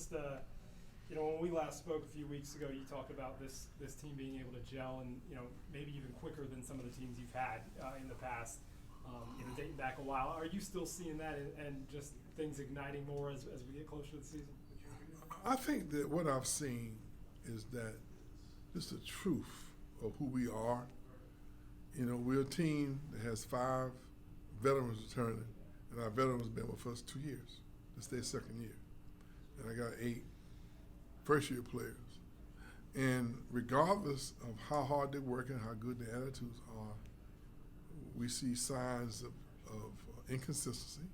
just when we last spoke a few weeks ago, you talked about this team being able to gel and maybe even quicker than some of the teams you've had in the past. Dating back a while, are you still seeing that and just things igniting more as we get closer to the season? I think that what I've seen is that just the truth of who we are. We're a team that has 5 veterans returning, and our veterans have been with us 2 years. This is their second year. And I got 8 first-year players. And regardless of how hard they're working, how good their attitudes are, we see signs of inconsistency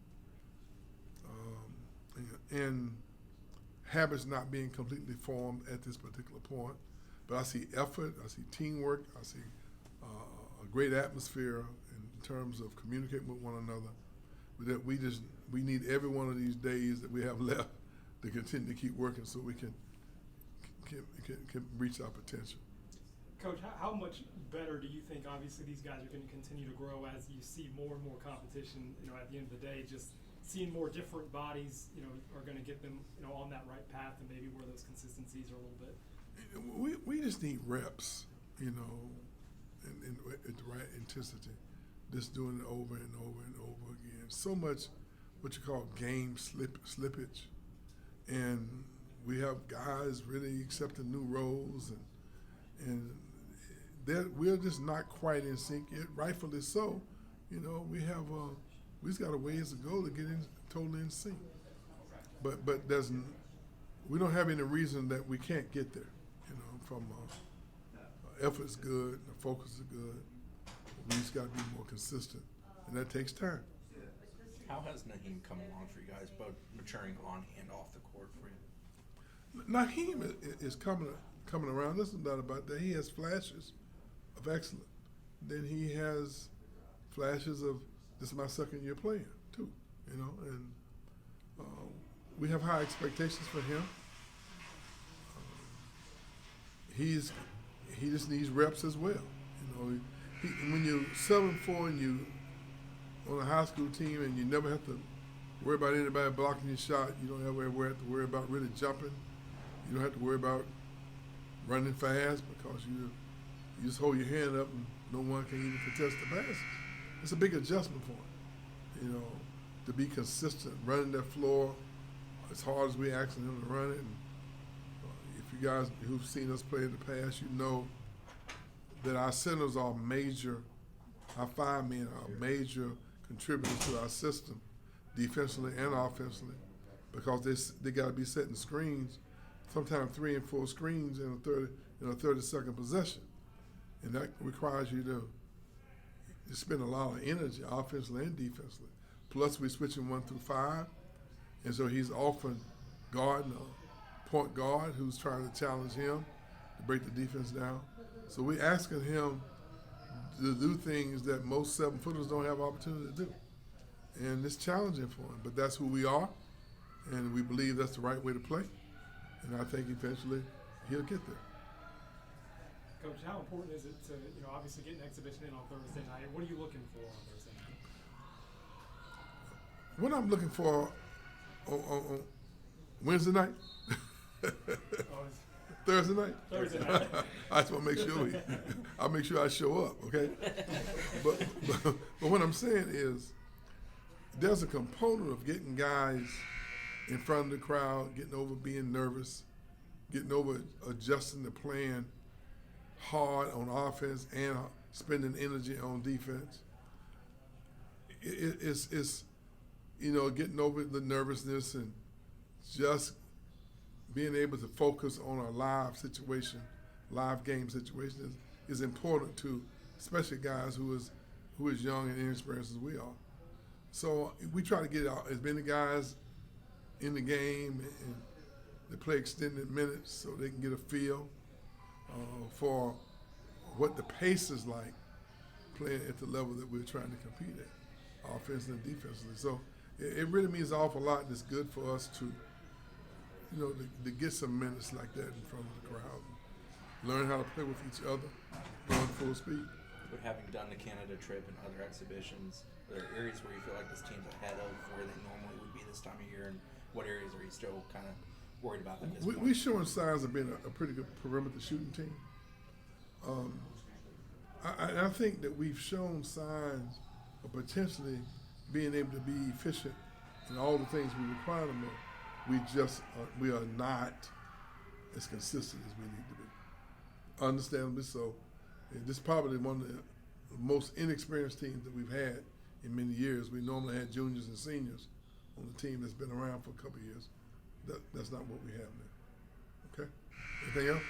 and habits not being completely formed at this particular point. But I see effort, I see teamwork, I see a great atmosphere in terms of communicating with one another. But that we need every one of these days that we have left to continue to keep working so we can reach our potential. Coach, how much better do you think, obviously these guys are going to continue to grow as you see more and more competition, at the end of the day, just seeing more different bodies, are going to get them, on that right path and maybe where those consistencies are a little bit? We just need reps, and at the right intensity, just doing it over and over and over again. So much what you call game slippage, and we have guys really accepting new roles, and we're just not quite in sync yet. Rightfully so, we've got a ways to go to get totally in sync. But we don't have any reason that we can't get there. From effort's good, the focus is good. We just got to be more consistent, and that takes time. How has Naheem come along for you guys, both maturing on and off the court for you? Naheem is coming around. There's no doubt about that. He has flashes of excellence. Then he has flashes of, this is my second year playing too, and we have high expectations for him. He just needs reps as well. When you're 7'4" and you on a high school team and you never have to worry about anybody blocking your shot, you don't ever have to worry about really jumping. You don't have to worry about running fast because you just hold your hand up and no one can even contest the passes. It's a big adjustment for him, to be consistent, running that floor as hard as we asking him to run it. And if you guys who've seen us play in the past, you know that our centers are major, our 5 men are major contributors to our system, defensively and offensively, because they got to be setting screens, sometimes 3 and 4 screens in a 30-second possession, and that requires you to spend a lot of energy, offensively and defensively. Plus, we're switching 1 through 5, and so he's often guarding a point guard who's trying to challenge him to break the defense down. So we're asking him to do things that most 7-footers don't have opportunity to do. And it's challenging for him, but that's who we are, and we believe that's the right way to play. And I think eventually he'll get there. Coach, how important is it to, obviously get an exhibition in on Thursday night? What are you looking for on Thursday night? What I'm looking for on Wednesday night? Thursday night? Thursday night. I just want to make sure I'll make sure I show up, okay? but what I'm saying is there's a component of getting guys in front of the crowd, getting over being nervous, getting over adjusting the plan hard on offense and spending energy on defense. It's getting over the nervousness and just being able to focus on a live game situation is important to, especially guys who is young and inexperienced as we are. So we try to get out as many guys in the game and they play extended minutes so they can get a feel for what the pace is like playing at the level that we're trying to compete at, offensively and defensively. So it really means an awful lot, and it's good for us to get some minutes like that in front of the crowd. Learn how to play with each other, going full speed. But having done the Canada trip and other exhibitions, are there areas where you feel like this team's ahead of where they normally would be this time of year, and what areas are you still kind of worried about that at this We point. showing signs of being a pretty good perimeter shooting team. I think that we've shown signs of potentially being able to be efficient in all the things we require them of. We are not as consistent as we need to be. Understandably so. And this is probably one of the most inexperienced teams that we've had in many years. We normally had juniors and seniors on the team that's been around for a couple of years. That's not what we have now. Okay? Anything else?